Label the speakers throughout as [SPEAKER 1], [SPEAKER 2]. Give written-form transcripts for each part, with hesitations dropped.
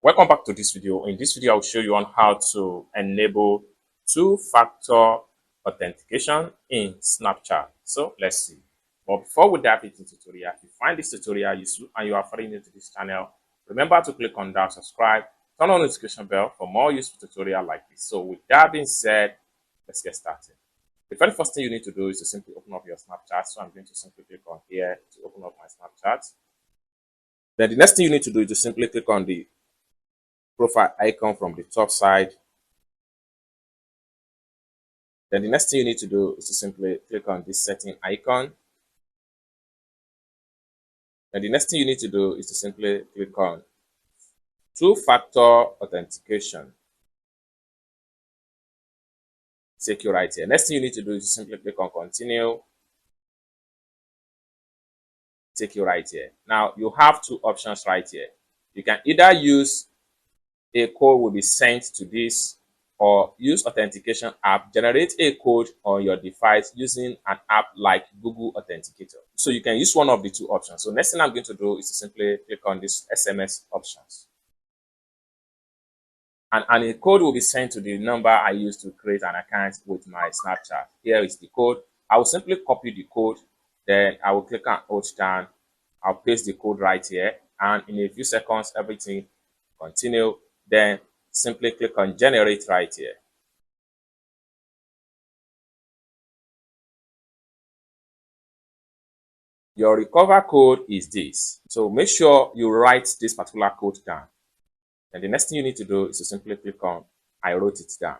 [SPEAKER 1] Welcome back to this video. In this video, I'll show you on how to enable two-factor authentication in Snapchat. So let's see. But before we dive into the tutorial, if you find this tutorial useful and you are very new to this channel, remember to click on that subscribe, turn on the notification bell for more useful tutorial like this. So with that being said, let's get started. The very first thing you need to do is to simply open up your Snapchat. So I'm going to simply click on here to open up my Snapchat. Then the next thing you need to do is to simply click on the profile icon from the top side. Then the next thing you need to do is to simply click on this setting icon. And the next thing you need to do is to simply click on two-factor authentication. Take you right here. Next thing you need to do is to simply click on continue. Take you right here. Now you have two options right here. You can either use a code will be sent to this, or use authentication app, generate a code on your device using an app like Google Authenticator. So you can use one of the two options. So next thing I'm going to do is to simply click on this SMS options. And a code will be sent to the number I used to create an account with my Snapchat. Here is the code. I will simply copy the code. Then I will click on hold down. I'll paste the code right here. And in a few seconds, everything continue. Then simply click on generate right here. Your recover code is this. So make sure you write this particular code down. And the next thing you need to do is to simply click on I wrote it down.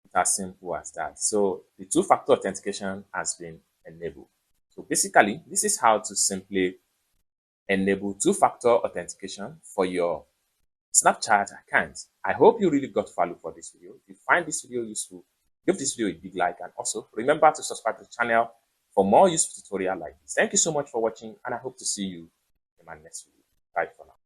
[SPEAKER 1] It's as simple as that. So the two-factor authentication has been enabled. So basically, this is how to simply enable two-factor authentication for your Snapchat account. I hope you really got value for this video. If you find this video useful, give this video a big like, and also remember to subscribe to the channel for more useful tutorial like this. Thank you so much for watching, and I hope to see you in my next video. Bye for now.